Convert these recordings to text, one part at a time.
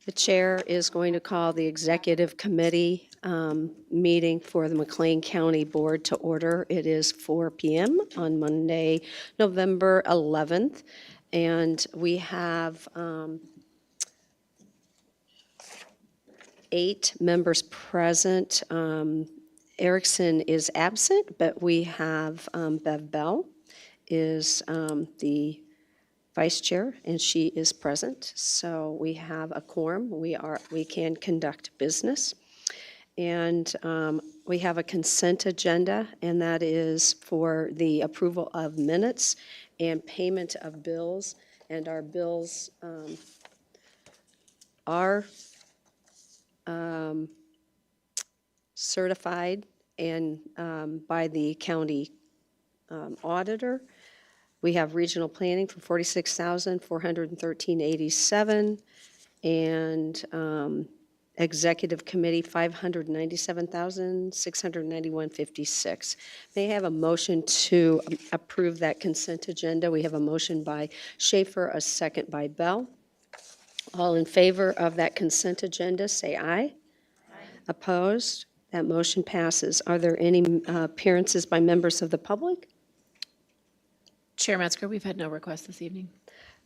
The chair is going to call the executive committee meeting for the McLean County Board to order. It is 4 p.m. on Monday, November 11th, and we have 8 members present. Erickson is absent, but we have Bev Bell is the vice chair, and she is present. So we have a quorum. We can conduct business. And we have a consent agenda, and that is for the approval of minutes and payment of bills. And our bills are certified and by the county auditor. We have regional planning for $46,413.87, and executive committee $597,691.56. May I have a motion to approve that consent agenda? We have a motion by Schaefer, a second by Bell. All in favor of that consent agenda, say aye. Aye. Opposed? That motion passes. Are there any appearances by members of the public? Chair Metzger, we've had no requests this evening.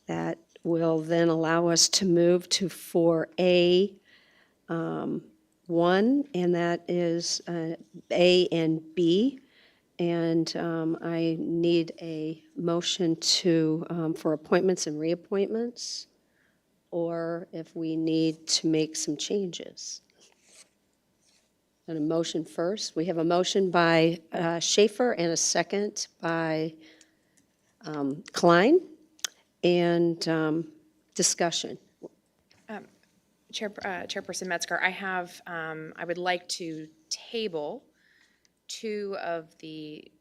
That will then allow us to move to 4A. 1, and that is A and B. And I need a motion for appointments and reappointments, or if we need to make some changes. And a motion first. We have a motion by Schaefer and a second by Klein. And discussion. Chairperson Metzger, I would like to table 2 of the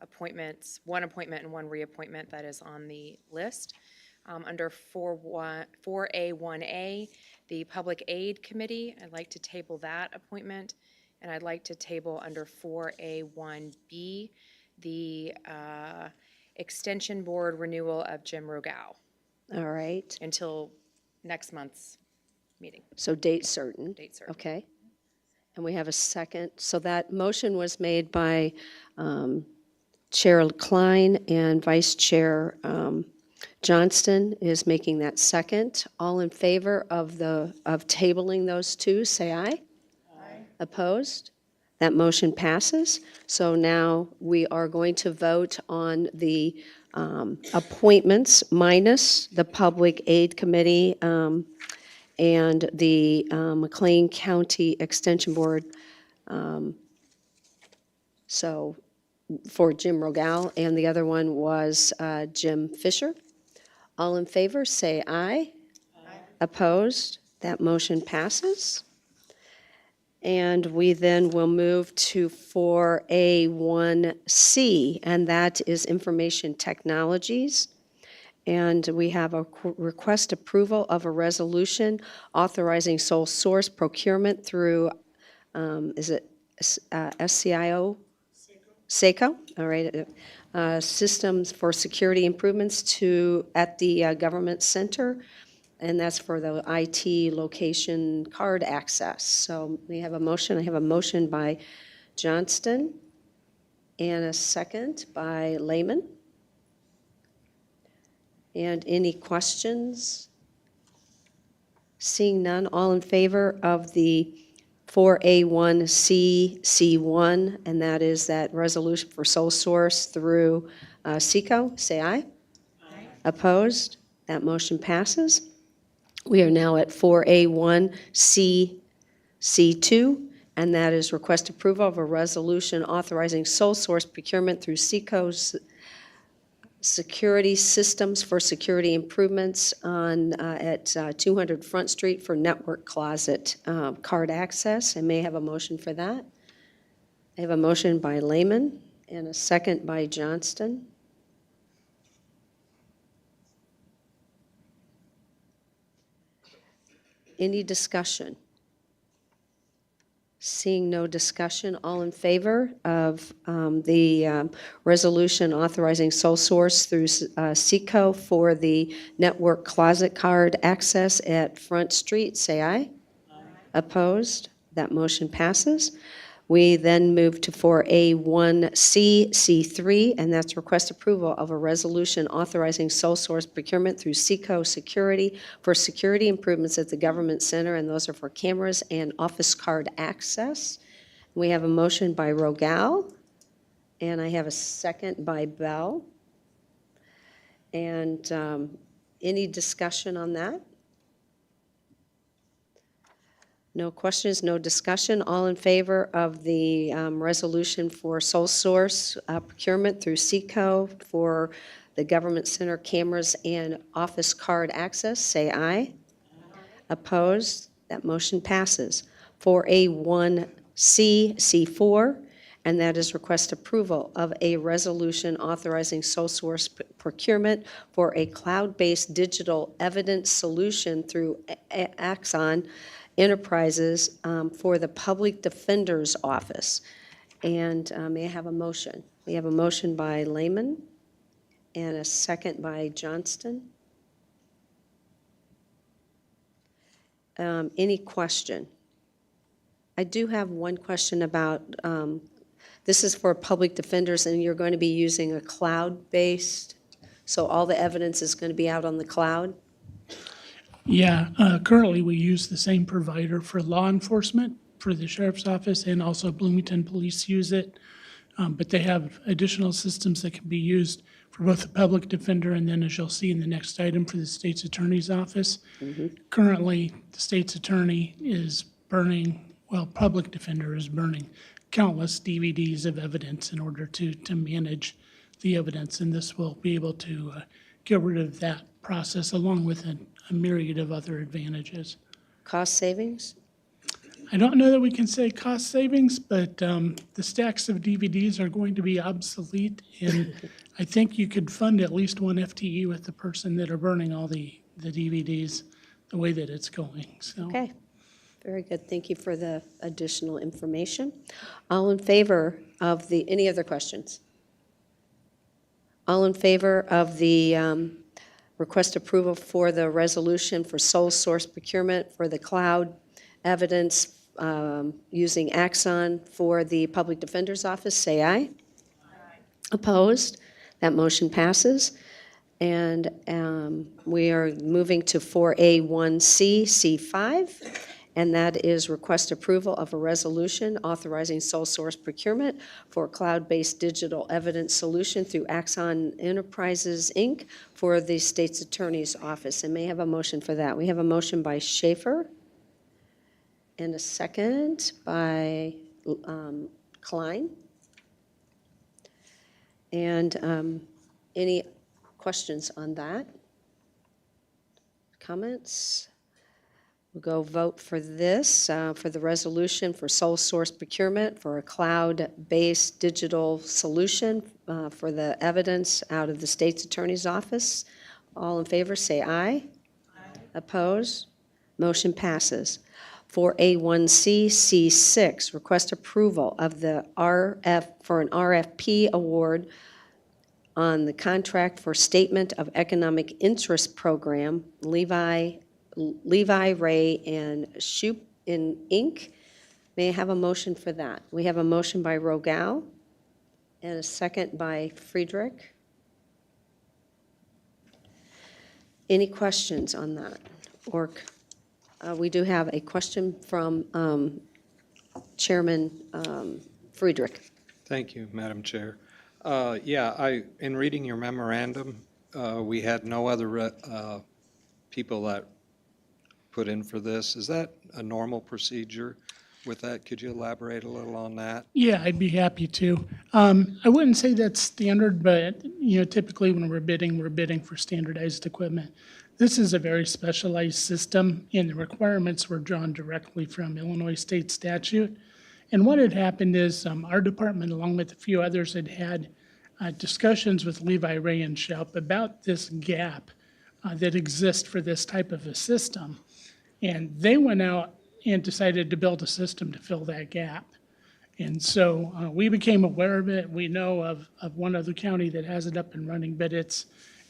appointments, 1 appointment and 1 reappointment that is on the list. Under 4A1A, the Public Aid Committee, I'd like to table that appointment. And I'd like to table under 4A1B, the Extension Board renewal of Jim Rogao. All right. Until next month's meeting. So date certain. Date certain. Okay. And we have a second. So that motion was made by Chair Klein, and Vice Chair Johnston is making that second. All in favor of tabling those 2, say aye. Aye. Opposed? That motion passes. So now we are going to vote on the appointments minus the Public Aid Committee and the McLean County Extension Board, so for Jim Rogao, and the other one was Jim Fisher. All in favor, say aye. Aye. Opposed? That motion passes. And we then will move to 4A1C, and that is Information Technologies. And we have a request approval of a resolution authorizing sole source procurement through, is it SCIO? SACO. All right. Systems for security improvements at the government center. And that's for the IT location card access. So we have a motion. I have a motion by Johnston and a second by Lehman. And any questions? Seeing none, all in favor of the 4A1C1, and that is that resolution for sole source through SECO, say aye. Aye. Opposed? That motion passes. We are now at 4A1C2, and that is request approval of a resolution authorizing sole source procurement through SECO's security systems for security improvements at 200 Front Street for network closet card access. I may have a motion for that. I have a motion by Lehman and a second by Johnston. Any discussion? Seeing no discussion, all in favor of the resolution authorizing sole source through Seco for the network closet card access at Front Street, say aye. Opposed? That motion passes. We then move to 4A1C, C3, and that's request approval of a resolution authorizing sole source procurement through Seco Security for security improvements at the Government Center, and those are for cameras and office card access. We have a motion by Rogal, and I have a second by Bell. And any discussion on that? No questions, no discussion. All in favor of the resolution for sole source procurement through Seco for the Government Center cameras and office card access, say aye. Opposed? That motion passes. 4A1C, C4, and that is request approval of a resolution authorizing sole source procurement for a cloud-based digital evidence solution through Axon Enterprises for the Public Defender's Office. And may I have a motion? We have a motion by Lehman and a second by Johnston. Any question? I do have one question about, this is for public defenders, and you're going to be using a cloud-based, so all the evidence is going to be out on the cloud? Yeah, currently we use the same provider for law enforcement, for the sheriff's office, and also Bloomington Police use it. But they have additional systems that can be used for both the public defender and then, as you'll see in the next item, for the state's attorney's office. Currently, the state's attorney is burning, well, public defender is burning countless DVDs of evidence in order to manage the evidence. And this will be able to get rid of that process along with a myriad of other advantages. Cost savings? I don't know that we can say cost savings, but the stacks of DVDs are going to be obsolete, and I think you could fund at least one FTE with the person that are burning all the DVDs the way that it's going, so. Okay, very good. Thank you for the additional information. All in favor of the, any other questions? All in favor of the request approval for the resolution for sole source procurement for the cloud evidence using Axon for the Public Defender's Office, say aye. Opposed? That motion passes. And we are moving to 4A1C, C5, and that is request approval of a resolution authorizing sole source procurement for cloud-based digital evidence solution through Axon Enterprises, Inc. for the state's attorney's office. And may I have a motion for that? We have a motion by Schaefer and a second by Klein. And any questions on that? Comments? We'll go vote for this, for the resolution for sole source procurement for a cloud-based digital solution for the evidence out of the state's attorney's office. All in favor, say aye. Aye. Opposed? Motion passes. 4A1C, C6, request approval of the for an RFP award on the contract for Statement of Economic Interest Program, Levi, Ray, and Shoup Inc. May I have a motion for that? We have a motion by Rogal and a second by Friedrich. Any questions on that? Or we do have a question from Chairman Friedrich. Thank you, Madam Chair. In reading your memorandum, we had no other people that put in for this. Is that a normal procedure with that? Could you elaborate a little on that? Yeah, I'd be happy to. I wouldn't say that's standard, but, typically when we're bidding for standardized equipment. This is a very specialized system, and the requirements were drawn directly from Illinois state statute. And what had happened is our department, along with a few others, had discussions with Levi, Ray, and Shoup about this gap that exists for this type of a system. And they went out and decided to build a system to fill that gap. And so we became aware of it. We know of one other county that has it up and running, but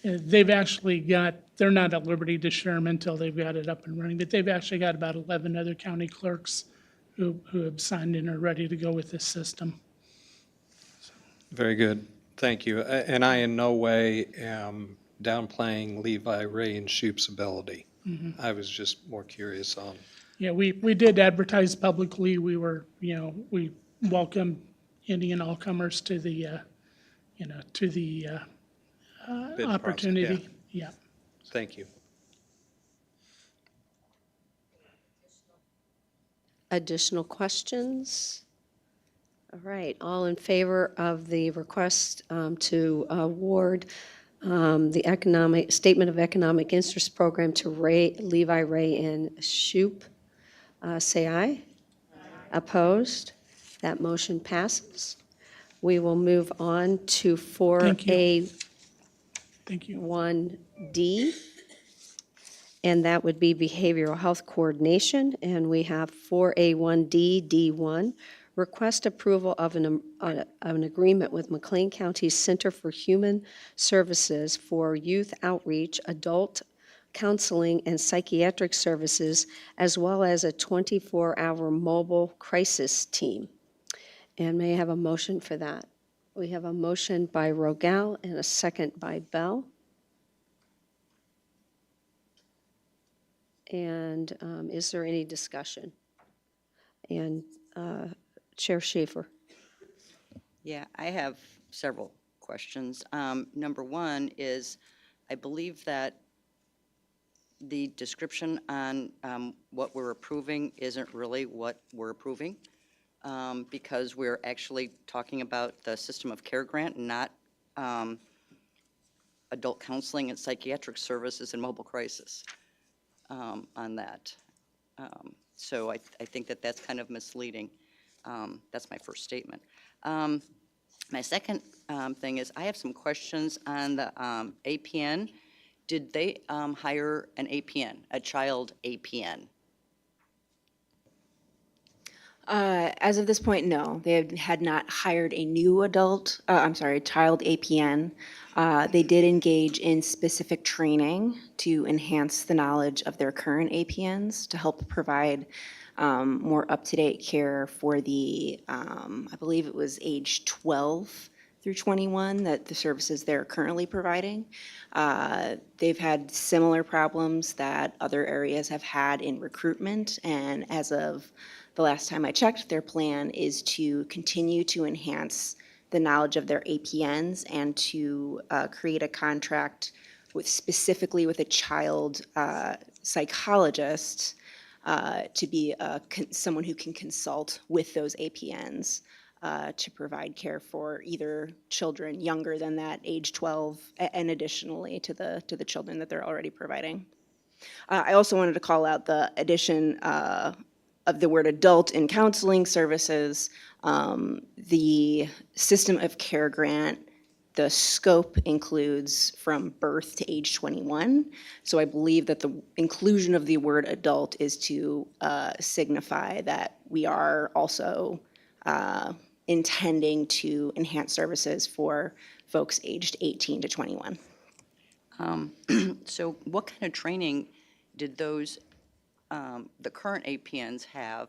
they've actually got, they're not at liberty to share them until they've got it up and running, but they've actually got about 11 other county clerks who have signed in and are ready to go with this system. Very good. Thank you. And I in no way am downplaying Levi, Ray, and Shoup's ability. I was just more curious on, Yeah, we did advertise publicly. We were, we welcome any and all comers to the, to the bid process. opportunity. Yeah. Thank you. Additional questions? All right, all in favor of the request to award the Statement of Economic Interest Program to Levi, Ray, and Shoup, say aye. Opposed? That motion passes. We will move on to Thank you. 4A1D, and that would be Behavioral Health Coordination. And we have 4A1D, D1, request approval of an agreement with McLean County Center for Human Services for youth outreach, adult counseling, and psychiatric services, as well as a 24-hour mobile crisis team. And may I have a motion for that? We have a motion by Rogel and a second by Bell. And is there any discussion? And Chair Schaefer. Yeah, I have several questions. Number one is, I believe that the description on what we're approving isn't really what we're approving, because we're actually talking about the System of Care grant, not adult counseling and psychiatric services and mobile crisis on that. So I think that that's kind of misleading. That's my first statement. My second thing is, I have some questions on the APN. Did they hire an APN, a child APN? As of this point, no. They had not hired a new child APN. They did engage in specific training to enhance the knowledge of their current APNs to help provide more up-to-date care for the, I believe it was age 12 through 21 that the services they're currently providing. They've had similar problems that other areas have had in recruitment, and as of the last time I checked, their plan is to continue to enhance the knowledge of their APNs and to create a contract specifically with a child psychologist to be someone who can consult with those APNs to provide care for either children younger than that, age 12, and additionally to the children that they're already providing. I also wanted to call out the addition of the word adult in counseling services. The System of Care grant, the scope includes from birth to age 21. So I believe that the inclusion of the word adult is to signify that we are also intending to enhance services for folks aged 18 to 21. So what kind of training did those, the current APNs have?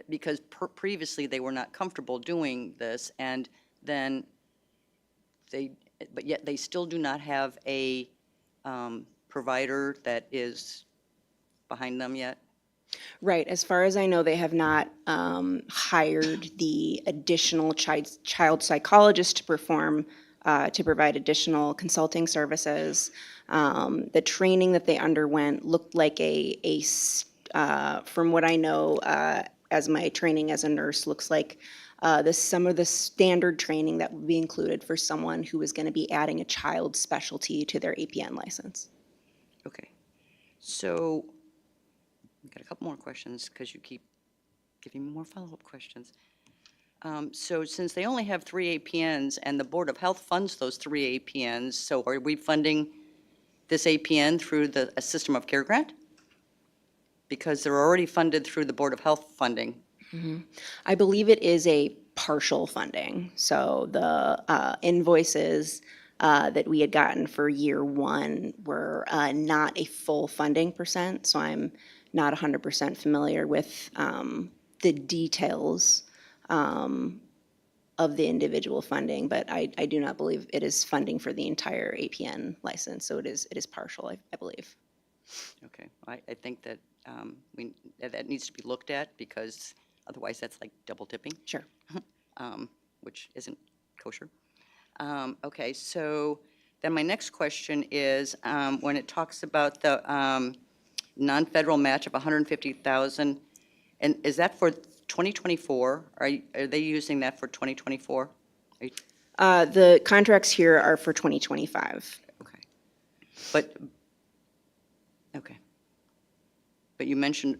Because previously they were not comfortable doing this, and then but yet they still do not have a provider that is behind them yet? Right. As far as I know, they have not hired the additional child psychologist to provide additional consulting services. The training that they underwent looked like from what I know, as my training as a nurse, looks like some of the standard training that would be included for someone who is going to be adding a child specialty to their APN license. Okay. So I've got a couple more questions because you keep giving me more follow-up questions. So since they only have 3 APNs and the Board of Health funds those 3 APNs, so are we funding this APN through a System of Care grant? Because they're already funded through the Board of Health funding. I believe it is a partial funding. So the invoices that we had gotten for year one were not a full funding percent. So I'm not 100% familiar with the details of the individual funding, but I do not believe it is funding for the entire APN license. So it is partial, I believe. Okay, I think that that needs to be looked at, because otherwise that's like double dipping, Sure. which isn't kosher. Okay, so then my next question is, when it talks about the non-federal match of 150,000, and is that for 2024? Are they using that for 2024? The contracts here are for 2025. Okay. But, okay. But you mentioned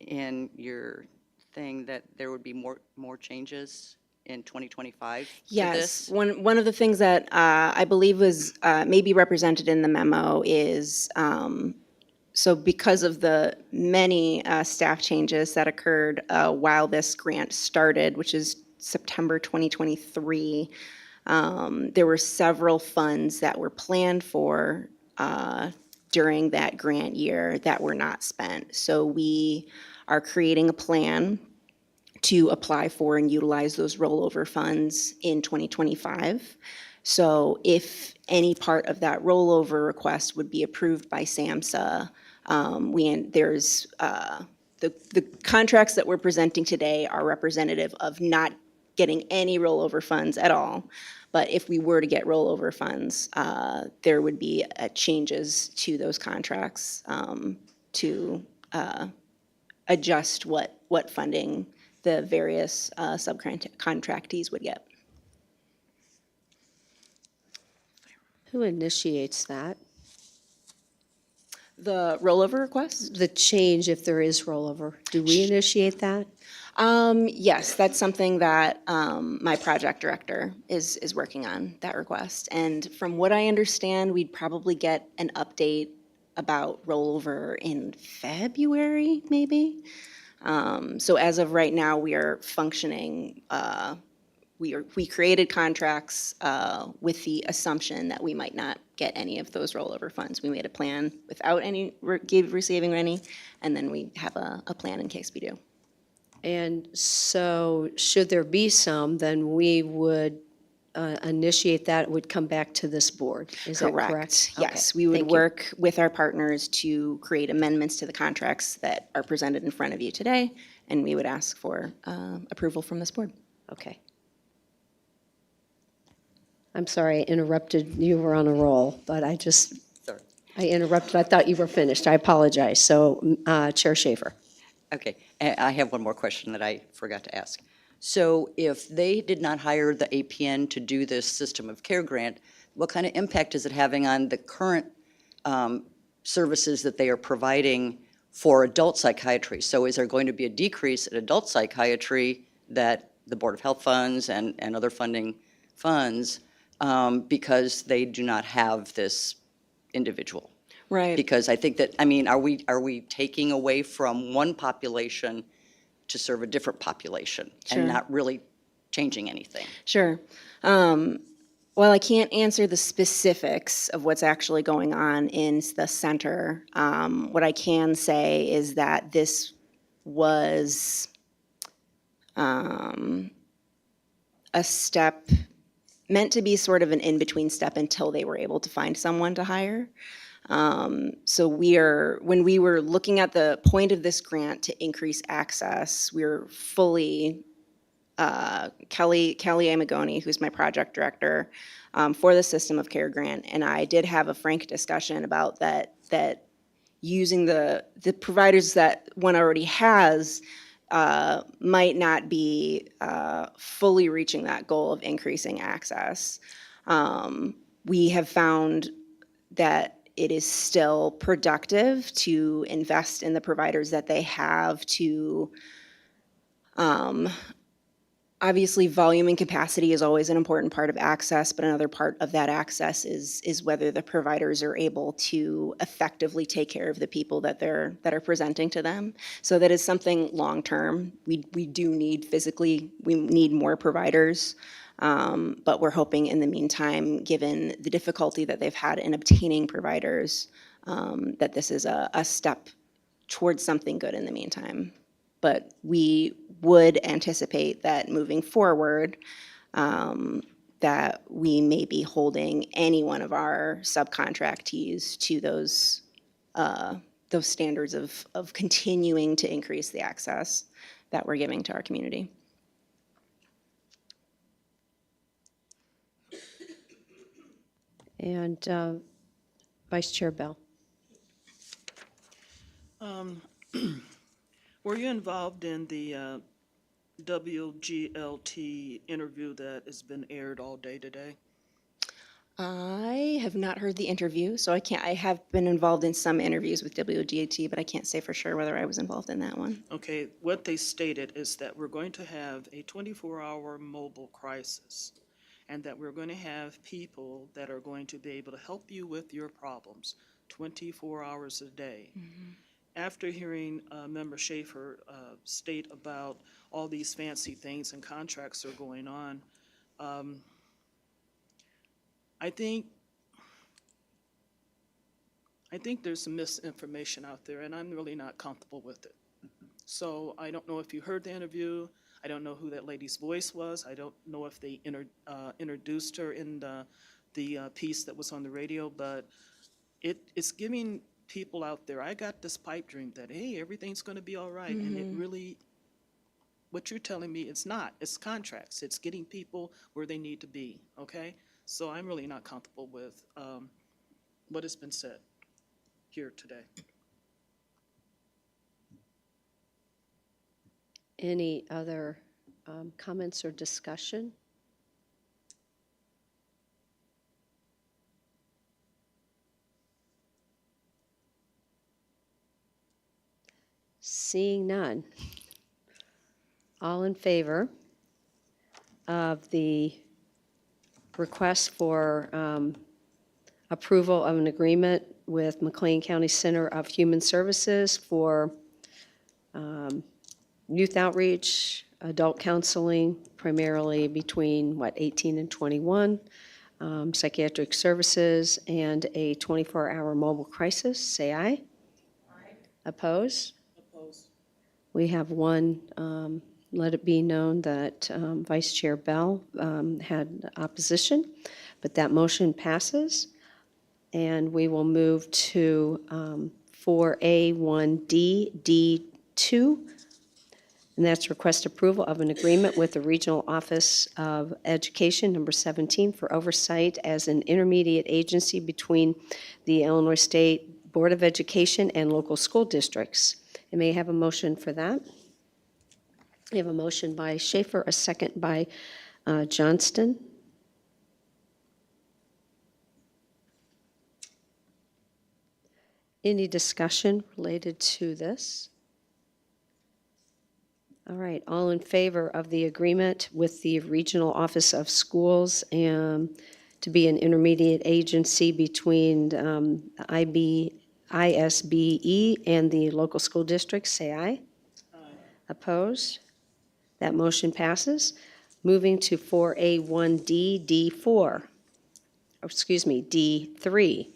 in your thing that there would be more changes in 2025 to Yes, this? one of the things that I believe was maybe represented in the memo is, so because of the many staff changes that occurred while this grant started, which is September 2023, there were several funds that were planned for during that grant year that were not spent. So we are creating a plan to apply for and utilize those rollover funds in 2025. So if any part of that rollover request would be approved by SAMHSA, there's the contracts that we're presenting today are representative of not getting any rollover funds at all. But if we were to get rollover funds, there would be changes to those contracts to adjust what funding the various subcontractees would get. Who initiates that? The rollover request? The change, if there is rollover, do we initiate that? Yes, that's something that my project director is working on, that request. And from what I understand, we'd probably get an update about rollover in February, maybe. So as of right now, we are functioning, we created contracts with the assumption that we might not get any of those rollover funds. We made a plan without receiving any, and then we have a plan in case we do. And so should there be some, then we would initiate that, it would come back to this board. Is that correct? Yes, Okay, we would thank you. work with our partners to create amendments to the contracts that are presented in front of you today, and we would ask for approval from this board. Okay. I'm sorry, I interrupted. You were on a roll, but I interrupted. I thought you were finished. I apologize. So Chair Schaefer. Okay, I have one more question that I forgot to ask. So if they did not hire the APN to do this system of care grant, what kind of impact is it having on the current services that they are providing for adult psychiatry? So is there going to be a decrease in adult psychiatry that the Board of Health funds and other funding funds because they do not have this individual? Right. Because I think that, I mean, are we taking away from one population to serve a different population Sure. and not really changing anything? Sure. Well, I can't answer the specifics of what's actually going on in the center. What I can say is that this was a step meant to be sort of an in-between step until they were able to find someone to hire. So when we were looking at the point of this grant to increase access, we're fully, Kelly Amagoni, who's my project director for the System of Care grant, and I did have a frank discussion about that using the providers that one already has might not be fully reaching that goal of increasing access. We have found that it is still productive to invest in the providers that they have to Obviously, volume and capacity is always an important part of access, but another part of that access is whether the providers are able to effectively take care of the people that are presenting to them. So that is something long-term. We do need we need more providers. But we're hoping in the meantime, given the difficulty that they've had in obtaining providers, that this is a step towards something good in the meantime. But we would anticipate that moving forward, that we may be holding any one of our subcontractees to those standards of continuing to increase the access that we're giving to our community. And Vice Chair Bell. Were you involved in the WGLT interview that has been aired all day today? I have not heard the interview, so I have been involved in some interviews with WGAT, but I can't say for sure whether I was involved in that one. Okay, what they stated is that we're going to have a 24-hour mobile crisis, and that we're going to have people that are going to be able to help you with your problems 24 hours a day. After hearing Member Schaefer state about all these fancy things and contracts are going on, I think there's some misinformation out there, and I'm really not comfortable with it. So I don't know if you heard the interview. I don't know who that lady's voice was. I don't know if they introduced her in the piece that was on the radio, but it's giving people out there, I got this pipe dream that, hey, everything's going to be all right. And it really, what you're telling me, it's not. It's contracts. It's getting people where they need to be, okay? So I'm really not comfortable with what has been said here today. Any other comments or discussion? Seeing none. All in favor of the request for approval of an agreement with McLean County Center of Human Services for youth outreach, adult counseling, primarily between, 18 and 21, psychiatric services, and a 24-hour mobile crisis, say aye. Aye. Oppose? Opposed. We have one. Let it be known that Vice Chair Bell had opposition, but that motion passes. And we will move to 4A1D, D2, and that's request approval of an agreement with the Regional Office of Education, number 17, for oversight as an intermediate agency between the Illinois State Board of Education and local school districts. And may I have a motion for that? We have a motion by Schaefer, a second by Johnston. Any discussion related to this? All right, all in favor of the agreement with the Regional Office of Schools to be an intermediate agency between ISBE and the local school districts, say aye. Aye. Opposed? That motion passes. Moving to 4A1D, D4, D3,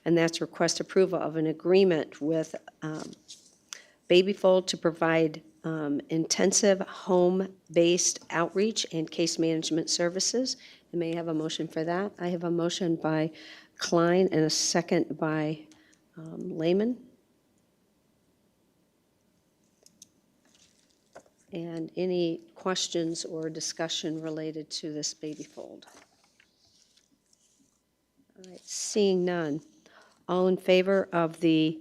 and that's request approval of an agreement with Babyfold to provide intensive home-based outreach and case management services. And may I have a motion for that? I have a motion by Klein and a second by Lehman. And any questions or discussion related to this Babyfold? All right, seeing none. All in favor of the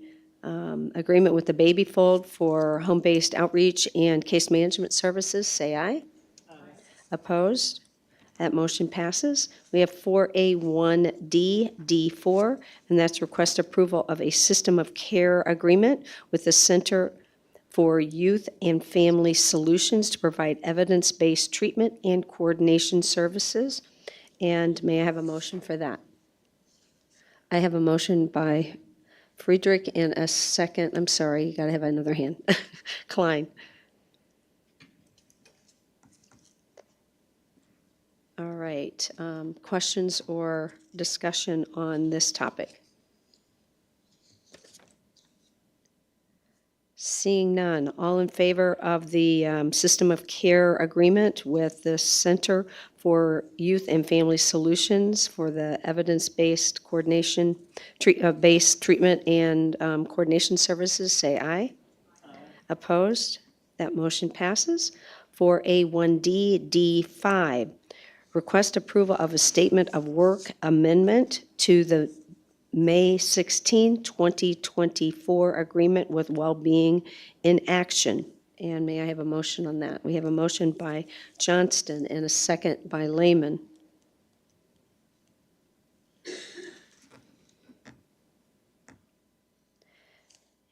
agreement with the Babyfold for home-based outreach and case management services, say aye. Aye. Opposed? That motion passes. We have 4A1D, D4, and that's request approval of a system of care agreement with the Center for Youth and Family Solutions to provide evidence-based treatment and coordination services. And may I have a motion for that? I have a motion by Friedrich and a second, I'm sorry, you got to have another hand. Klein. All right, questions or discussion on this topic? Seeing none, all in favor of the System of Care Agreement with the Center for Youth and Family Solutions for the evidence-based coordination, based treatment and coordination services, say aye. Opposed? That motion passes. For A1D, D5, request approval of a statement of work amendment to the May 16, 2024 agreement with Wellbeing in Action. And may I have a motion on that? We have a motion by Johnston and a second by Lehman.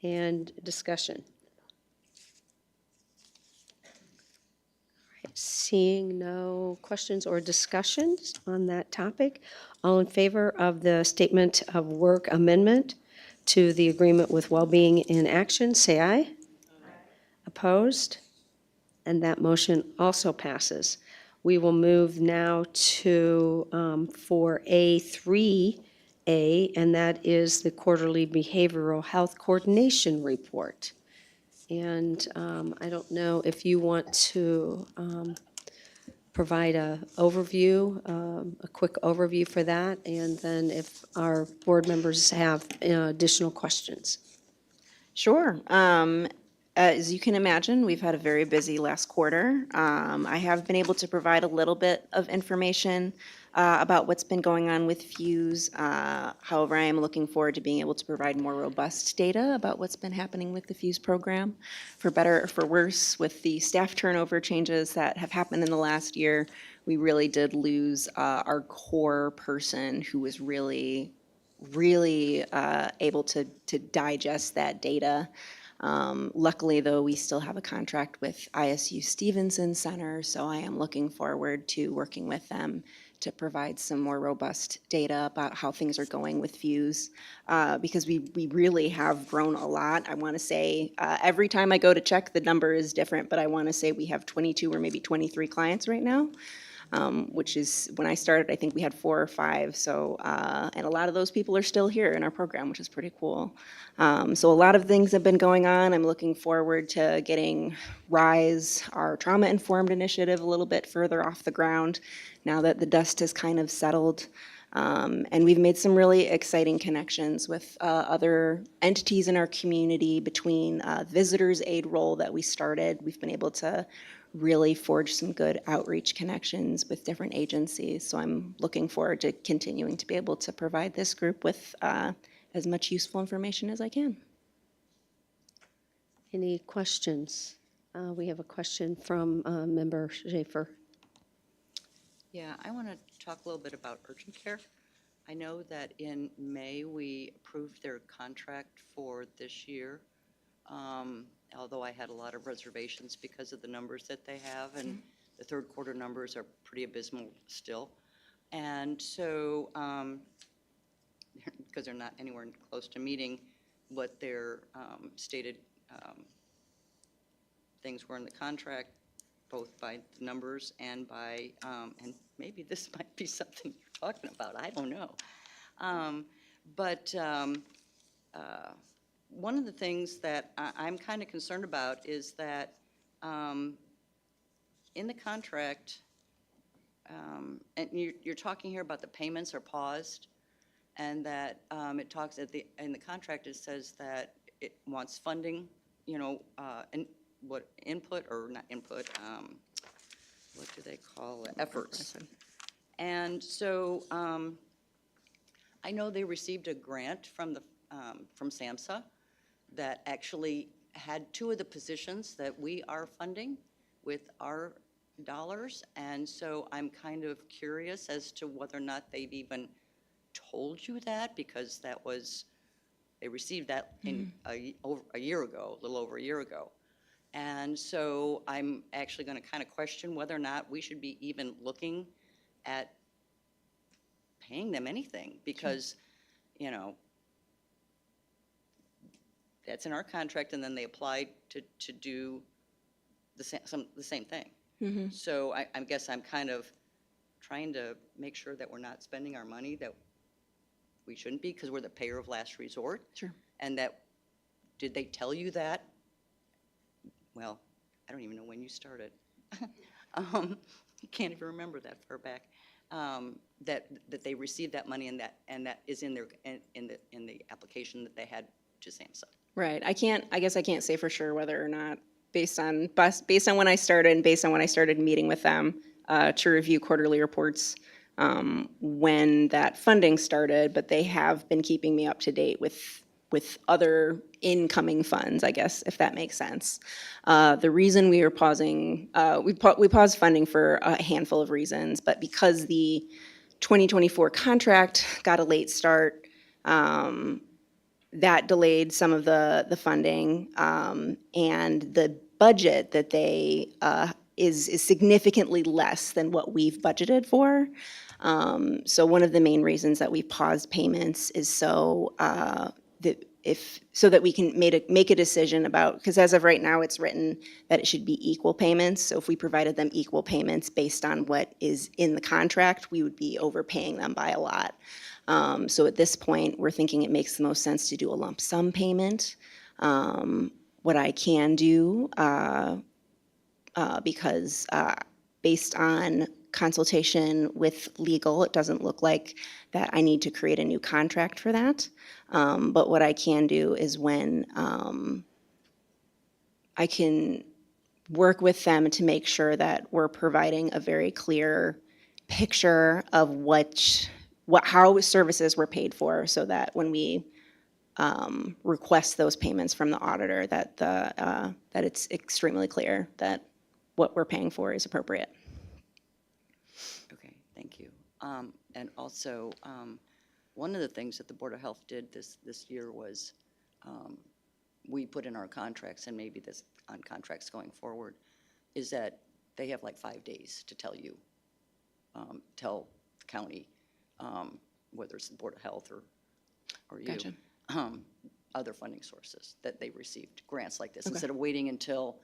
And discussion. Seeing no questions or discussions on that topic, all in favor of the statement of work amendment to the agreement with Wellbeing in Action, say aye. Opposed? And that motion also passes. We will move now to for A3A, and that is the quarterly behavioral health coordination report. And I don't know if you want to provide a quick overview for that, and then if our board members have additional questions. Sure. As you can imagine, we've had a very busy last quarter. I have been able to provide a little bit of information about what's been going on with Fuse. However, I am looking forward to being able to provide more robust data about what's been happening with the Fuse program. For better or for worse, with the staff turnover changes that have happened in the last year, we really did lose our core person who was really able to digest that data. Luckily, though, we still have a contract with ISU Stevenson Center, so I am looking forward to working with them to provide some more robust data about how things are going with Fuse, because we really have grown a lot. I want to say every time I go to check, the number is different, but I want to say we have 22 or maybe 23 clients right now. Which is, when I started, I think we had 4 or 5. So, and a lot of those people are still here in our program, which is pretty cool. So a lot of things have been going on. I'm looking forward to getting RISE, our trauma-informed initiative, a little bit further off the ground now that the dust has kind of settled. And we've made some really exciting connections with other entities in our community between Visitors Aid role that we started. We've been able to really forge some good outreach connections with different agencies. So I'm looking forward to continuing to be able to provide this group with as much useful information as I can. Any questions? We have a question from Member Schaefer. Yeah, I want to talk a little bit about urgent care. I know that in May, we approved their contract for this year, although I had a lot of reservations because of the numbers that they have, and the third quarter numbers are pretty abysmal still. And so, because they're not anywhere close to meeting what their stated things were in the contract, both by the numbers and by, and maybe this might be something you're talking about, I don't know. But one of the things that I'm kind of concerned about is that in the contract, and you're talking here about the payments are paused, and that it talks in the contract, it says that it wants funding, you know, and what input or not input, what do they call it? Efforts. And so I know they received a grant from SAMHSA that actually had 2 of the positions that we are funding with our dollars. And so I'm kind of curious as to whether or not they've even told you that, because that was, they received that in a year ago, a little over a year ago. And so I'm actually going to kind of question whether or not we should be even looking at paying them anything, because, you know, that's in our contract, and then they applied to do the same thing. So I guess I'm kind of trying to make sure that we're not spending our money that we shouldn't be, because we're the payer of last resort. Sure. And that, did they tell you that? Well, I don't even know when you started. Can't even remember that far back. That they received that money, and that is in their, in the application that they had to SAMHSA. Right. I guess I can't say for sure whether or not, based on when I started and based on when I started meeting with them to review quarterly reports, when that funding started, but they have been keeping me up to date with other incoming funds, I guess, if that makes sense. The reason we are pausing, we paused funding for a handful of reasons, but because the 2024 contract got a late start, that delayed some of the funding, and the budget that they is significantly less than what we've budgeted for. So one of the main reasons that we paused payments is so that we can make a decision about, because as of right now, it's written that it should be equal payments. So if we provided them equal payments based on what is in the contract, we would be overpaying them by a lot. So at this point, we're thinking it makes the most sense to do a lump sum payment. What I can do, because based on consultation with legal, it doesn't look like that I need to create a new contract for that. But what I can do is when I can work with them to make sure that we're providing a very clear picture of how services were paid for, so that when we request those payments from the auditor, that it's extremely clear that what we're paying for is appropriate. Okay, thank you. And also, one of the things that the Board of Health did this year was we put in our contracts, and maybe this on contracts going forward, is that they have like 5 days to tell you, tell the county, whether it's the Board of Health or you, Gotcha. Other funding sources that they received, grants like this, instead of waiting until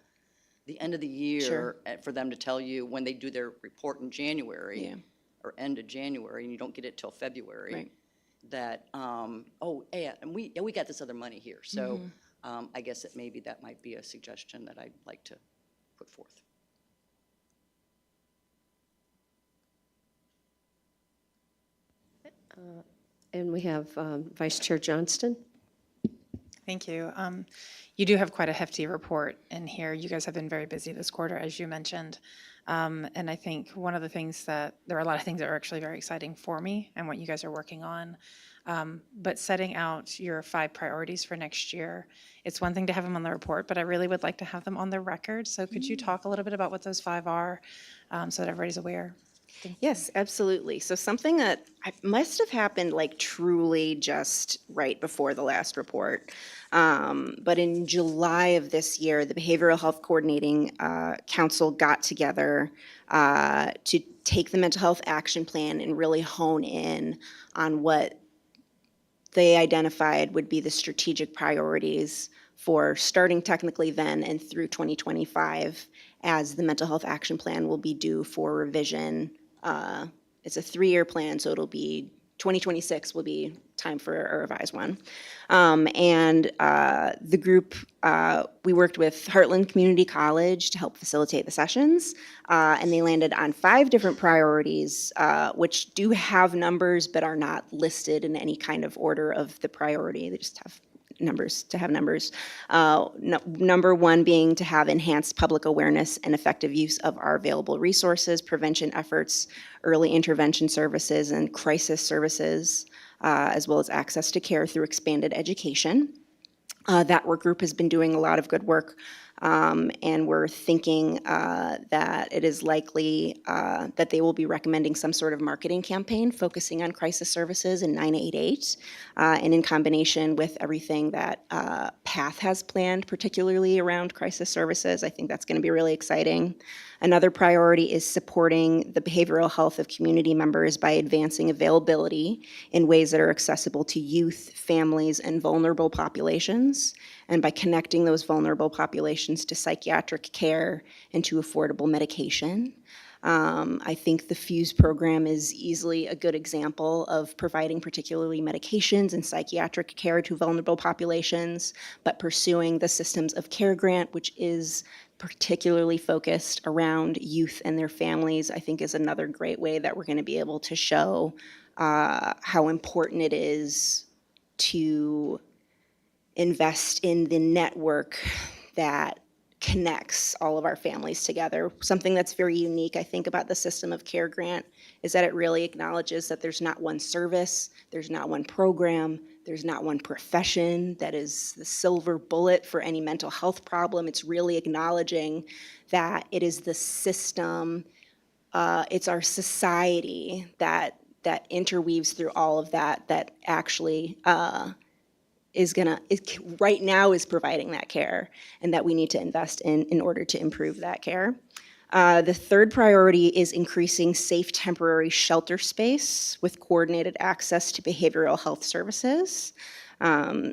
the end of the year for them to tell you when they do their report in January or end of January, and you don't get it till February. Right. That, oh, yeah, and we got this other money here. So I guess that maybe that might be a suggestion that I'd like to put forth. And we have Vice Chair Johnston. Thank you. You do have quite a hefty report in here. You guys have been very busy this quarter, as you mentioned. And I think one of the things there are a lot of things that are actually very exciting for me and what you guys are working on. But setting out your 5 priorities for next year, it's one thing to have them on the report, but I really would like to have them on the record. So could you talk a little bit about what those 5 are, so that everybody's aware? Yes, absolutely. So something that must have happened like truly just right before the last report. But in July of this year, the Behavioral Health Coordinating Council got together to take the Mental Health Action Plan and really hone in on what they identified would be the strategic priorities for starting technically then and through 2025, as the Mental Health Action Plan will be due for revision. It's a 3-year plan, so it'll be 2026 will be time for a revised one. And the group, we worked with Heartland Community College to help facilitate the sessions, and they landed on 5 different priorities, which do have numbers but are not listed in any kind of order of the priority. They just have numbers to have numbers. Number 1 being to have enhanced public awareness and effective use of our available resources, prevention efforts, early intervention services, and crisis services, as well as access to care through expanded education. That work group has been doing a lot of good work And we're thinking that it is likely that they will be recommending some sort of marketing campaign focusing on crisis services in 988. And in combination with everything that PATH has planned, particularly around crisis services, I think that's going to be really exciting. Another priority is supporting the behavioral health of community members by advancing availability in ways that are accessible to youth, families, and vulnerable populations, and by connecting those vulnerable populations to psychiatric care and to affordable medication. I think the FUSE program is easily a good example of providing particularly medications and psychiatric care to vulnerable populations, but pursuing the Systems of Care grant, which is particularly focused around youth and their families, I think is another great way that we're going to be able to show how important it is to invest in the network that connects all of our families together. Something that's very unique, I think, about the System of Care grant is that it really acknowledges that there's not one service, there's not one program, there's not one profession that is the silver bullet for any mental health problem. It's really acknowledging that it is the system, it's our society that interweaves through all of that, that actually right now is providing that care, and that we need to invest in order to improve that care. The third priority is increasing safe temporary shelter space with coordinated access to behavioral health services.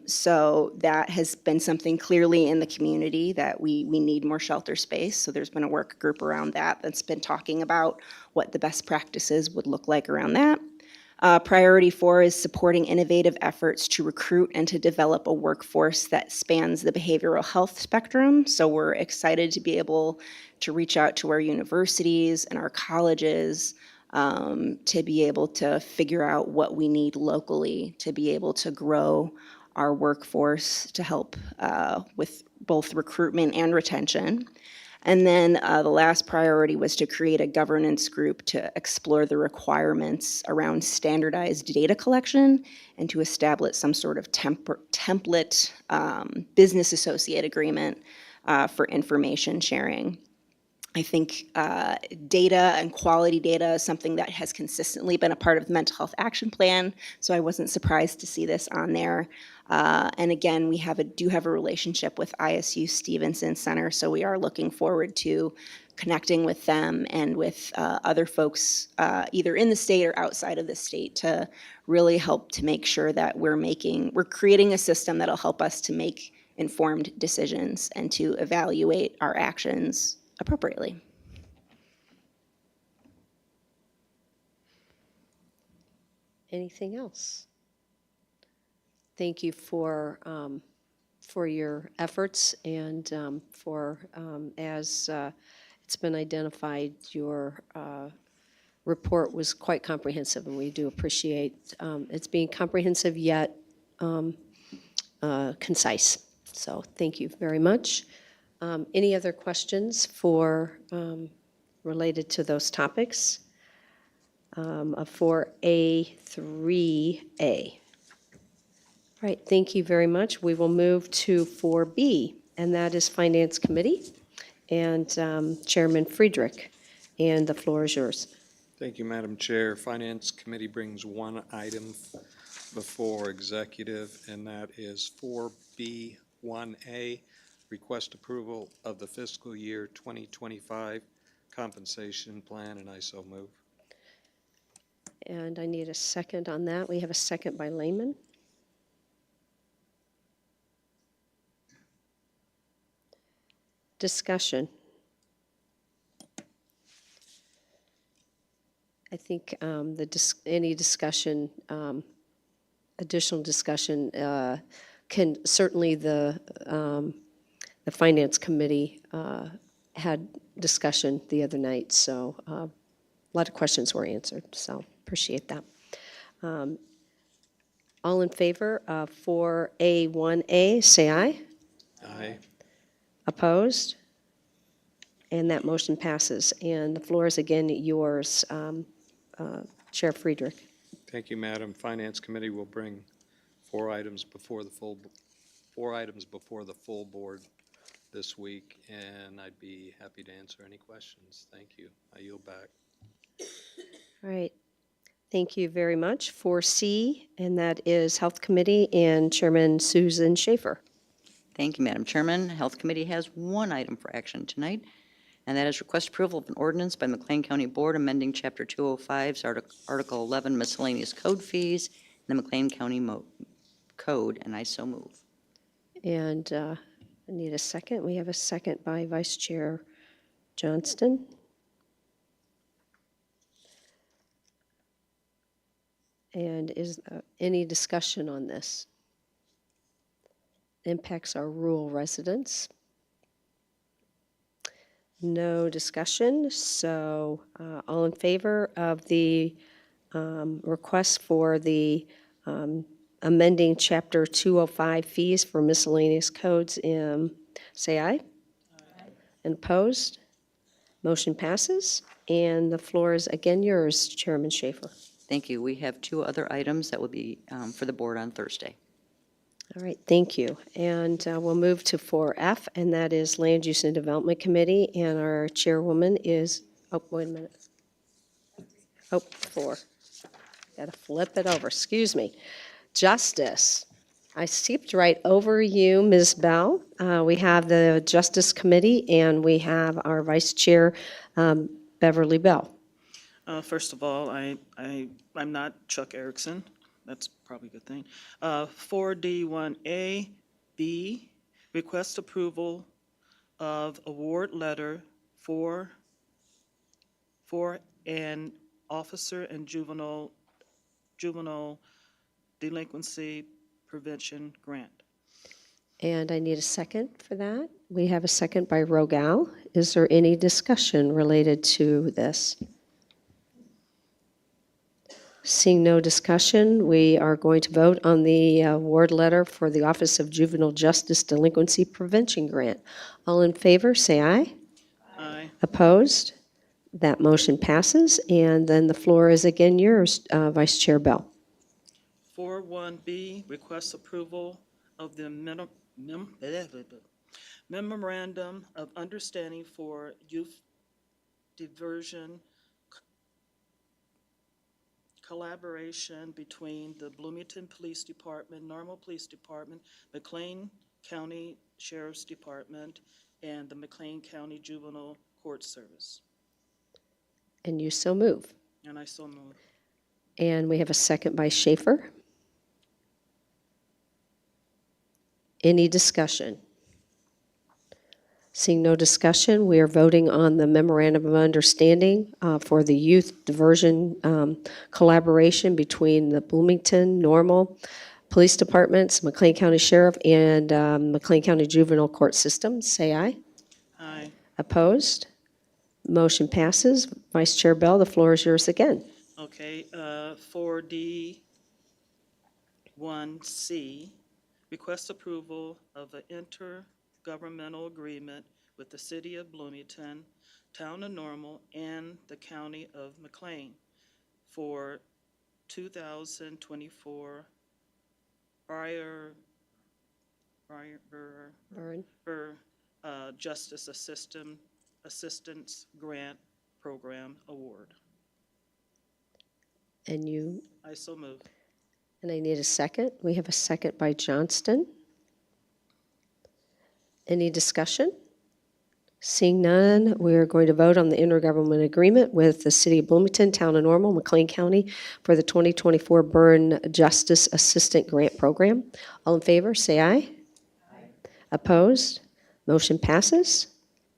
So that has been something clearly in the community that we need more shelter space. So there's been a work group around that that's been talking about what the best practices would look like around that. Priority 4 is supporting innovative efforts to recruit and to develop a workforce that spans the behavioral health spectrum. So we're excited to be able to reach out to our universities and our colleges to be able to figure out what we need locally to be able to grow our workforce to help with both recruitment and retention. And then the last priority was to create a governance group to explore the requirements around standardized data collection and to establish some sort of template business associate agreement for information sharing. I think data and quality data is something that has consistently been a part of the Mental Health Action Plan, so I wasn't surprised to see this on there. And again, we do have a relationship with ISU Stevenson Center, so we are looking forward to connecting with them and with other folks either in the state or outside of the state to really help to make sure that we're creating a system that'll help us to make informed decisions and to evaluate our actions appropriately. Anything else? Thank you for your efforts and for, as it's been identified, your report was quite comprehensive, and we do appreciate it's being comprehensive yet concise. So thank you very much. Any other questions related to those topics? For A3A. All right, thank you very much. We will move to 4B, and that is Finance Committee, and Chairman Friedrich, and the floor is yours. Thank you, Madam Chair. Finance Committee brings one item before executive, and that is 4B1A, request approval of the fiscal year 2025 compensation plan, and I so move. And I need a second on that. We have a second by Lehman. Discussion. I think any discussion, additional discussion, can certainly the Finance Committee had discussion the other night, so a lot of questions were answered, so appreciate that. All in favor of 4A1A, say aye. Aye. Opposed? And that motion passes. And the floor is again yours, Chair Friedrich. Thank you, Madam. Finance Committee will bring four items before the full board this week, and I'd be happy to answer any questions. Thank you. I yield back. All right. Thank you very much. 4C, and that is Health Committee and Chairman Susan Schaefer. Thank you, Madam Chairman. Health Committee has one item for action tonight, and that is request approval of an ordinance by McLean County Board amending Chapter 205's Article 11 miscellaneous code fees in the McLean County Code, and I so move. And I need a second. We have a second by Vice Chair Johnston. And is any discussion on this? Impacts our rural residents. No discussion, so all in favor of the request for the amending Chapter 205 fees for miscellaneous codes, say aye. And opposed? Motion passes, and the floor is again yours, Chairman Schaefer. Thank you. We have two other items that will be for the board on Thursday. All right, thank you. And we'll move to 4F, and that is Land Use and Development Committee, and our chairwoman is, oh, wait a minute. Oh, 4. Got to flip it over, excuse me. Justice. I skipped right over you, Ms. Bell. We have the Justice Committee, and we have our Vice Chair, Beverly Bell. First of all, I'm not Chuck Erickson. That's probably a good thing. 4D1A, B, request approval of award letter for an officer and juvenile delinquency prevention grant. And I need a second for that. We have a second by Rogal. Is there any discussion related to this? Seeing no discussion, we are going to vote on the award letter for the Office of Juvenile Justice Delinquency Prevention Grant. All in favor, say aye. Aye. Opposed? That motion passes, and then the floor is again yours, Vice Chair Bell. 41B, request approval of the memorandum of understanding for youth diversion collaboration between the Bloomington Police Department, Normal Police Department, McLean County Sheriff's Department, and the McLean County Juvenile Court Service. And you so move. And I so move. And we have a second by Schaefer. Any discussion? Seeing no discussion, we are voting on the memorandum of understanding for the youth diversion collaboration between the Bloomington, Normal Police Departments, McLean County Sheriff, and McLean County Juvenile Court System. Say aye. Aye. Opposed? Motion passes. Vice Chair Bell, the floor is yours again. Okay, 4D1C, request approval of an intergovernmental agreement with the City of Bloomington, Town of Normal, and the County of McLean for 2024 Burn. Justice Assistance Grant Program Award. And you, I so move. and I need a second. We have a second by Johnston. Any discussion? Seeing none, we're going to vote on the intergovernmental agreement with the City of Bloomington, Town of Normal, McLean County for the 2024 Burn Justice Assistant Grant Program. All in favor, say aye. Aye. Opposed? Motion passes.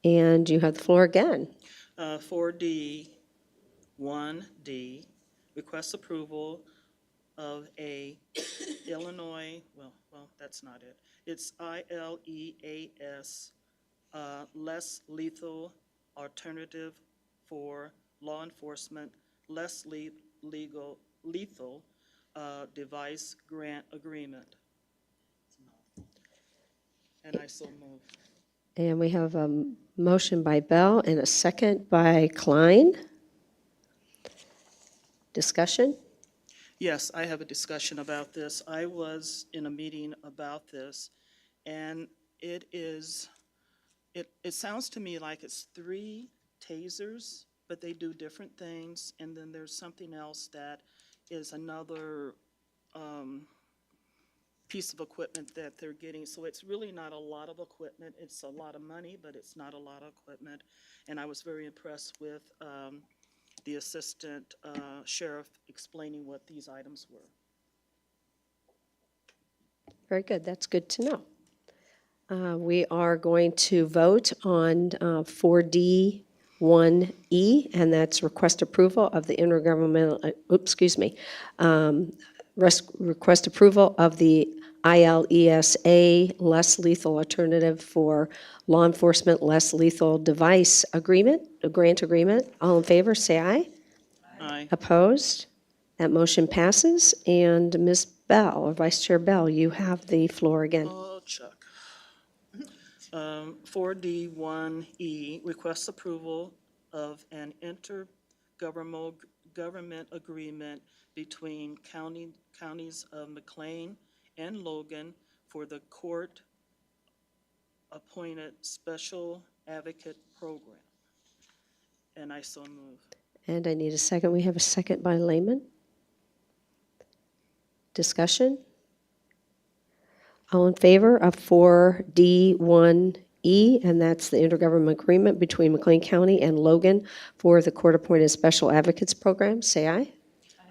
And you have the floor again. 4D1D, request approval of a Illinois, well, that's not it. It's ILEAS, less lethal alternative for law enforcement, less lethal device grant agreement. And I so move. And we have a motion by Bell and a second by Klein. Discussion? Yes, I have a discussion about this. I was in a meeting about this, and it is it sounds to me like it's 3 tasers, but they do different things, and then there's something else that is another piece of equipment that they're getting. So it's really not a lot of equipment. It's a lot of money, but it's not a lot of equipment. And I was very impressed with the assistant sheriff explaining what these items were. Very good, that's good to know. We are going to vote on 4D1E, and that's request approval of the intergovernmental, request approval of the ILESA less lethal alternative for law enforcement less lethal device agreement, a grant agreement. All in favor, say aye. Aye. Opposed? That motion passes. And Ms. Bell, or Vice Chair Bell, you have the floor again. Oh, Chuck. 4D1E, requests approval of an intergovernmental government agreement between counties of McLean and Logan for the court-appointed special advocate program. And I so move. And I need a second. We have a second by Lehman. Discussion? All in favor of 4D1E, and that's the intergovernmental agreement between McLean County and Logan for the court-appointed special advocates program, say aye.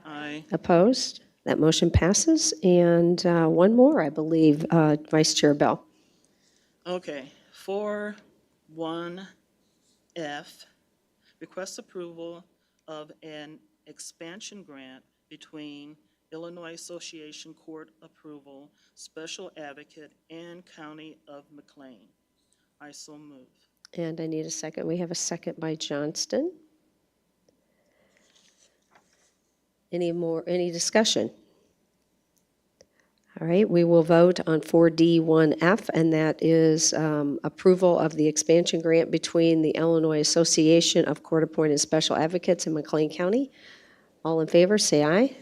Aye. Opposed? That motion passes. And one more, I believe, Vice Chair Bell. Okay, 4.1F, request approval of an expansion grant between Illinois Association Court Approval, Special Advocate, and County of McLean. I so move. And I need a second. We have a second by Johnston. Any discussion? All right, we will vote on 4D1F, and that is approval of the expansion grant between the Illinois Association of Court-Appointed Special Advocates in McLean County. All in favor, say aye.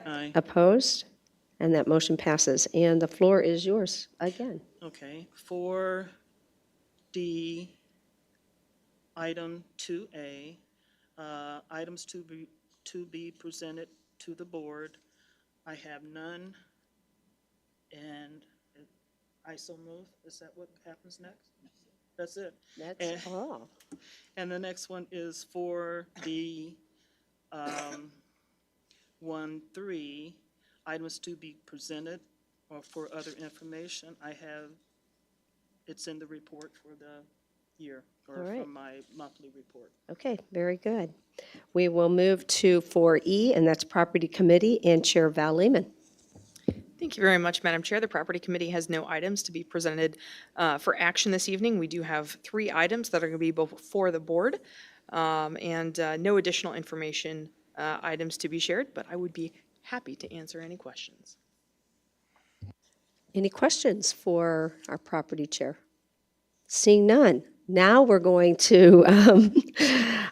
Aye. Opposed? And that motion passes. And the floor is yours again. Okay, 4D, item 2A, items to be presented to the board. I have none, and I so move. Is that what happens next? That's it. That's all. And the next one is for the 1.3, items to be presented or for other information. I have, it's in the report for the year, or All right. from my monthly report. Okay, very good. We will move to 4E, and that's Property Committee, and Chair Val Lehman. Thank you very much, Madam Chair. The Property Committee has no items to be presented for action this evening. We do have 3 items that are going to be before the board, and no additional information items to be shared, but I would be happy to answer any questions. Any questions for our Property Chair? Seeing none. Now we're going to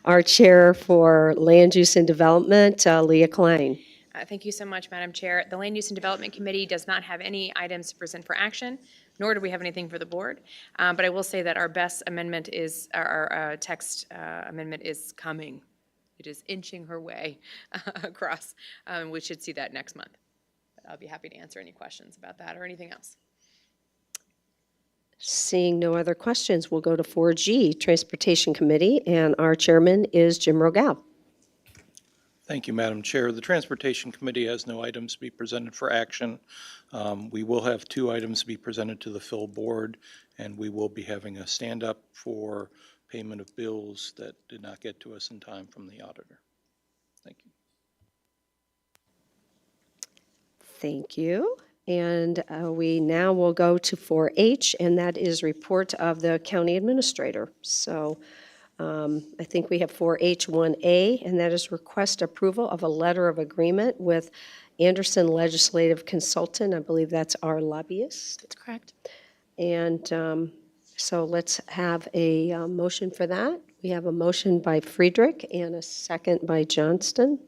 our Chair for Land Use and Development, Leah Klein. Thank you so much, Madam Chair. The Land Use and Development Committee does not have any items to present for action, nor do we have anything for the board. But I will say that our best amendment is, our text amendment is coming. It is inching her way across. We should see that next month. But I'll be happy to answer any questions about that or anything else. Seeing no other questions, we'll go to 4G, Transportation Committee, and our chairman is Jim Rogal. Thank you, Madam Chair. The Transportation Committee has no items to be presented for action. We will have 2 items to be presented to the full board, and we will be having a stand-up for payment of bills that did not get to us in time from the auditor. Thank you. Thank you. And we now will go to 4H, and that is report of the county administrator. So I think we have 4H1A, and that is request approval of a letter of agreement with Anderson Legislative Consultant. I believe that's our lobbyist. That's correct. And so let's have a motion for that. We have a motion by Friedrich and a second by Johnston.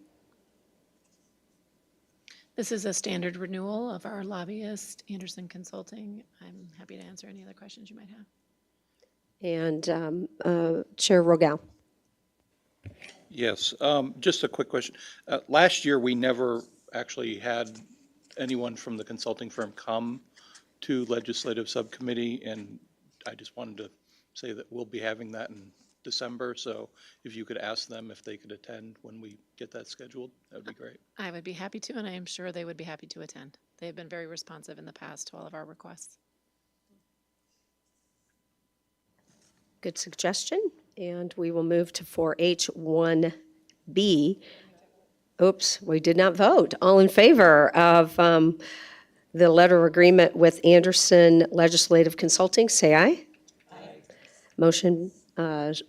This is a standard renewal of our lobbyist, Anderson Consulting. I'm happy to answer any other questions you might have. And Chair Rogel. Yes, just a quick question. Last year, we never actually had anyone from the consulting firm come to legislative subcommittee, and I just wanted to say that we'll be having that in December, so if you could ask them if they could attend when we get that scheduled, that would be great. I would be happy to, and I am sure they would be happy to attend. They have been very responsive in the past to all of our requests. Good suggestion. And we will move to 4H1B. Oops, we did not vote. All in favor of the letter agreement with Anderson Legislative Consulting, say aye. Aye. Motion passes.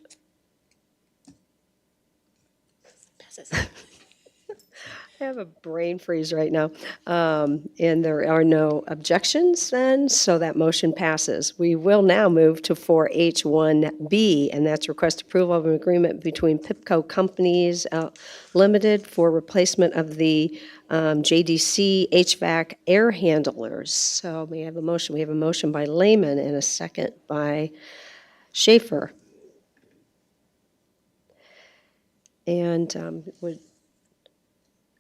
I have a brain freeze right now. And there are no objections then, so that motion passes. We will now move to 4H1B, and that's request approval of an agreement between PIPCO Companies Limited for replacement of the JDC HVAC air handlers. So we have a motion. We have a motion by Lehman and a second by Schaefer. And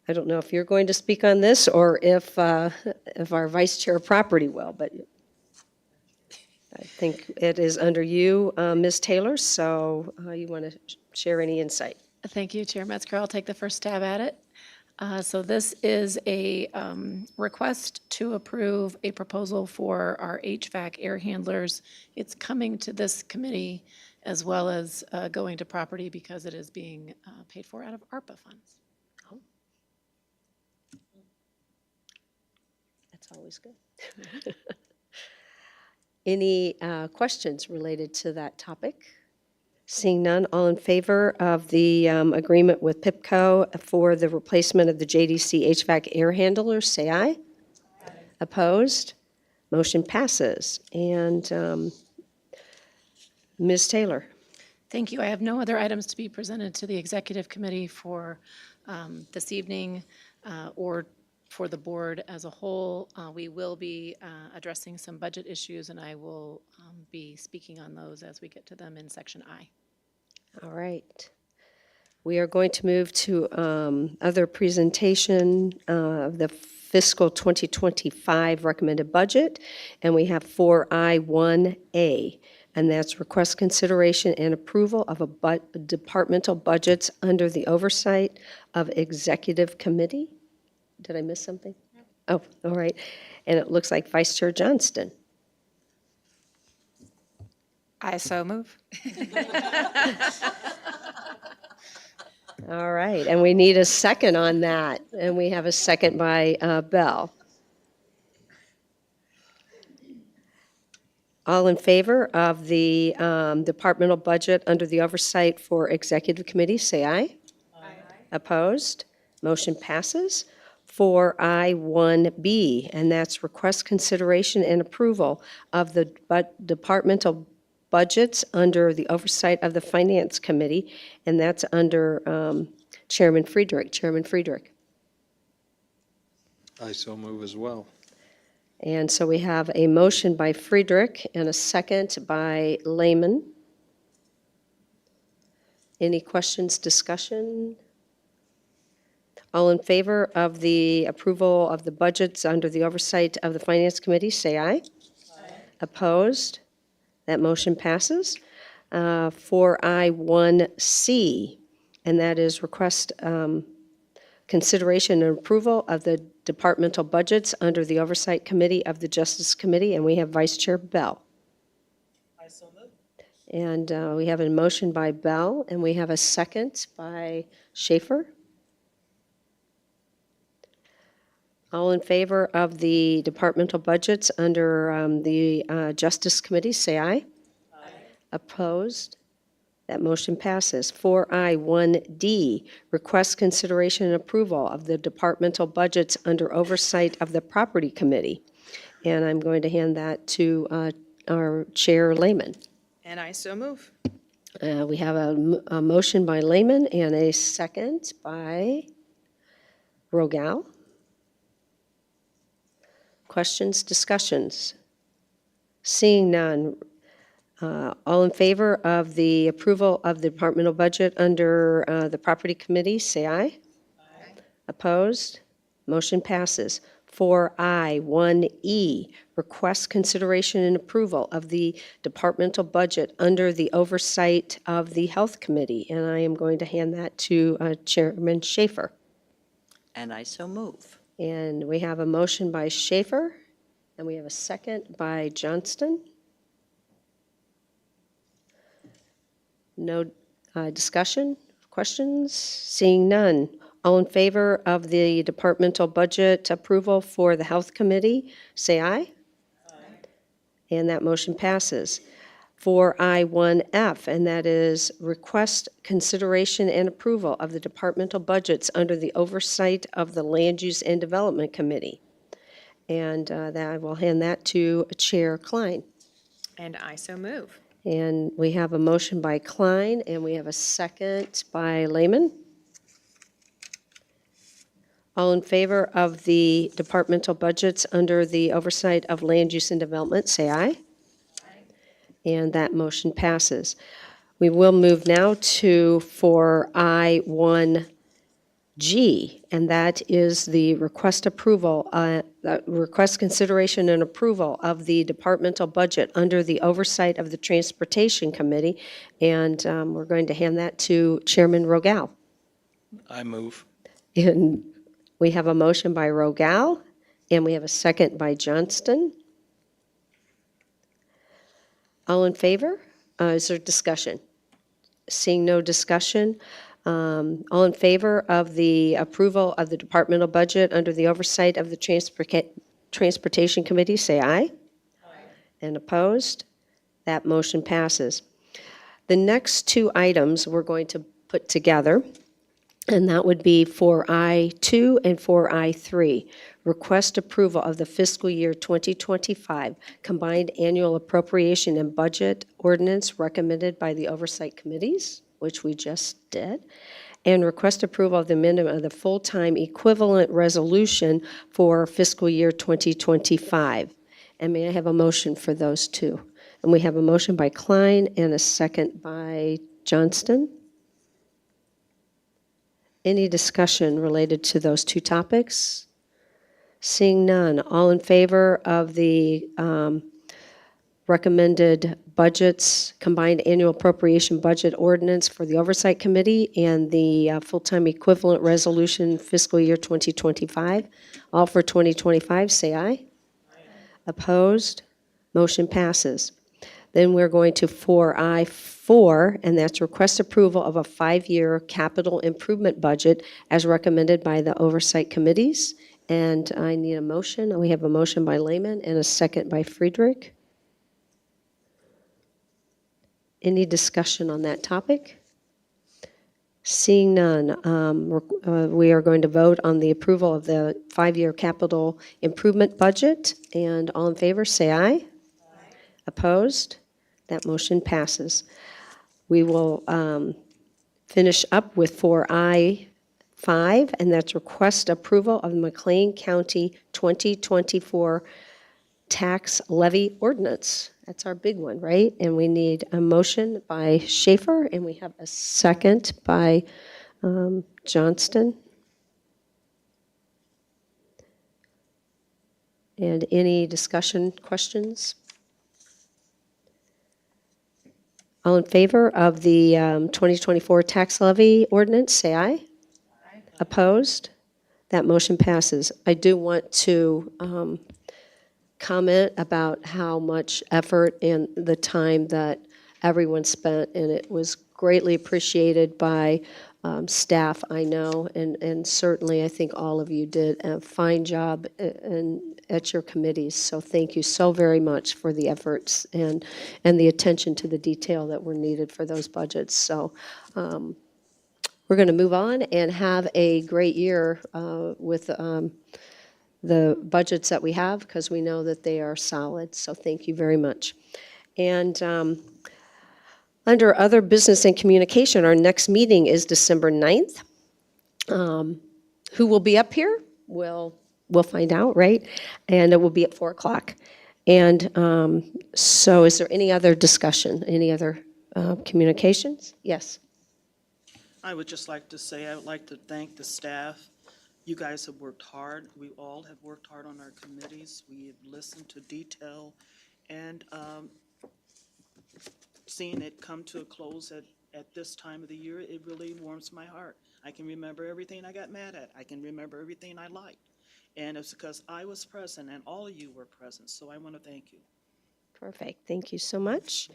I don't know if you're going to speak on this or if our Vice Chair of Property will, but I think it is under you, Ms. Taylor, so you want to share any insight? Thank you, Chair Metzger. I'll take the first stab at it. So this is a request to approve a proposal for our HVAC air handlers. It's coming to this committee as well as going to property because it is being paid for out of ARPA funds. That's always good. Any questions related to that topic? Seeing none, all in favor of the agreement with PIPCO for the replacement of the JDC HVAC air handlers, say aye. Aye. Opposed? Motion passes. And Ms. Taylor. Thank you. I have no other items to be presented to the executive committee for this evening or for the board as a whole. We will be addressing some budget issues, and I will be speaking on those as we get to them in section I. All right. We are going to move to other presentation of the fiscal 2025 recommended budget, and we have 4I1A, and that's request consideration and approval of departmental budgets under the oversight of executive committee. Did I miss something? Oh, all right. And it looks like Vice Chair Johnston. I so move. All right, and we need a second on that, and we have a second by Bell. All in favor of the departmental budget under the oversight for executive committee, say aye. Aye. Opposed? Motion passes. 4I1B, and that's request consideration and approval of the departmental budgets under the oversight of the Finance Committee, and that's under Chairman Friedrich. Chairman Friedrich. I so move as well. And so we have a motion by Friedrich and a second by Lehman. Any questions, discussion? All in favor of the approval of the budgets under the oversight of the Finance Committee, say aye. Aye. Opposed? That motion passes. 4I1C, and that is request consideration and approval of the departmental budgets under the Oversight Committee of the Justice Committee, and we have Vice Chair Bell. I so move. And we have a motion by Bell, and we have a second by Schaefer. All in favor of the departmental budgets under the Justice Committee, say aye. Aye. Opposed? That motion passes. 4I1D, request consideration and approval of the departmental budgets under oversight of the Property Committee. And I'm going to hand that to our Chair Lehman. And I so move. We have a motion by Lehman and a second by Rogel. Questions, discussions? Seeing none, All in favor of the approval of the departmental budget under the Property Committee, say aye. Opposed? Motion passes. 4I, 1E, request consideration and approval of the departmental budget under the oversight of the Health Committee. And I am going to hand that to Chairman Schaefer. And I so move. And we have a motion by Schaefer, and we have a second by Johnston. No discussion, questions? Seeing none. All in favor of the departmental budget approval for the Health Committee, say aye. And that motion passes. 4I1F, and that is request consideration and approval of the departmental budgets under the oversight of the Land Use and Development Committee. And that I will hand that to Chair Klein. And I so move. And we have a motion by Klein, and we have a second by Lehman. All in favor of the departmental budgets under the oversight of Land Use and Development, say aye. And that motion passes. We will move now to 4I1G, and that is the request consideration and approval of the departmental budget under the oversight of the Transportation Committee. And we're going to hand that to Chairman Rogal. I move. And we have a motion by Rogal, and we have a second by Johnston. All in favor? Is there discussion? Seeing no discussion, all in favor of the approval of the departmental budget under the oversight of the Transportation Committee, say aye. And opposed? That motion passes. The next two items we're going to put together, and that would be 4I2 and 4I3. Request approval of the fiscal year 2025 combined annual appropriation and budget ordinance recommended by the oversight committees, which we just did, and request approval of the amendment of the full-time equivalent resolution for fiscal year 2025. And may I have a motion for those two? And we have a motion by Klein and a second by Johnston. Any discussion related to those two topics? Seeing none, all in favor of the recommended budgets, combined annual appropriation budget ordinance for the Oversight Committee and the full-time equivalent resolution fiscal year 2025, all for 2025, say aye. Opposed? Motion passes. Then we're going to 4I4, and that's request approval of a 5-year capital improvement budget as recommended by the oversight committees. And I need a motion. We have a motion by Lehman and a second by Friedrich. Any discussion on that topic? Seeing none, we are going to vote on the approval of the 5-year capital improvement budget. And all in favor, say aye. Opposed? That motion passes. We will finish up with 4I5, and that's request approval of the McLean County 2024 tax levy ordinance. That's our big one, right? And we need a motion by Schaefer, and we have a second by Johnston. And any discussion, questions? All in favor of the 2024 tax levy ordinance, say aye. Aye. Opposed? That motion passes. I do want to comment about how much effort and the time that everyone spent, and it was greatly appreciated by staff, I know, and certainly I think all of you did a fine job at your committees. So thank you so very much for the efforts and the attention to the detail that were needed for those budgets. So we're going to move on and have a great year with the budgets that we have, because we know that they are solid. So thank you very much. And under other business and communication, our next meeting is December 9th. Who will be up here? We'll find out, right? And it will be at 4 o'clock. And so is there any other discussion, any other communications? Yes. I would just like to say, I would like to thank the staff. You guys have worked hard. We all have worked hard on our committees. We have listened to detail, and seeing it come to a close at this time of the year, it really warms my heart. I can remember everything I got mad at. I can remember everything I liked. And it's because I was present and all of you were present, so I want to thank you. Perfect. Thank you so much.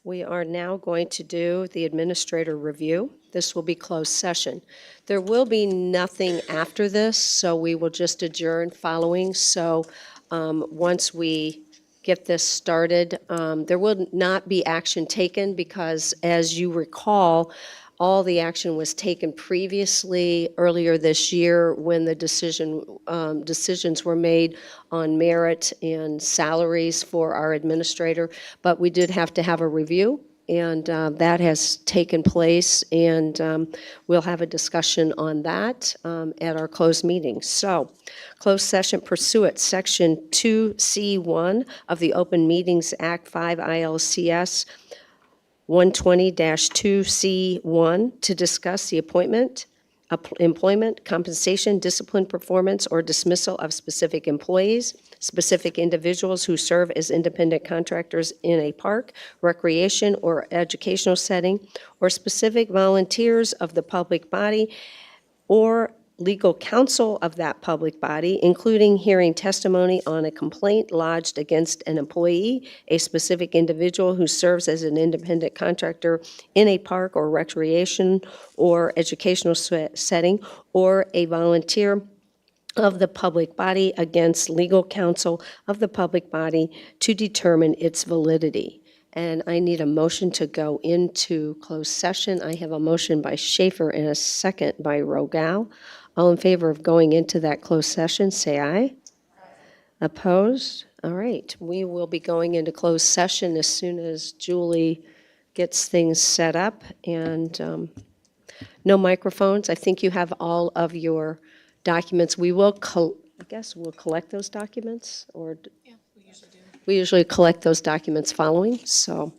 We are now going to do the administrator review. This will be closed session. There will be nothing after this, so we will just adjourn following. So once we get this started, there will not be action taken because, as you recall, all the action was taken previously earlier this year when the decisions were made on merit and salaries for our administrator. But we did have to have a review, and that has taken place, and we'll have a discussion on that at our closed meeting. So, closed session pursuant Section 2C1 of the Open Meetings Act 5 ILCS 120-2C1 to discuss the appointment, employment, compensation, discipline, performance, or dismissal of specific employees, specific individuals who serve as independent contractors in a park, recreation, or educational setting, or specific volunteers of the public body or legal counsel of that public body, including hearing testimony on a complaint lodged against an employee, a specific individual who serves as an independent contractor in a park or recreation or educational setting, or a volunteer of the public body against legal counsel of the public body to determine its validity. And I need a motion to go into closed session. I have a motion by Schaefer and a second by Rogal. All in favor of going into that closed session, say aye. Opposed? All right, we will be going into closed session as soon as Julie gets things set up. And no microphones. I think you have all of your documents. We will, I guess we'll collect those documents, or? Yeah, we usually do. We usually collect those documents following, so.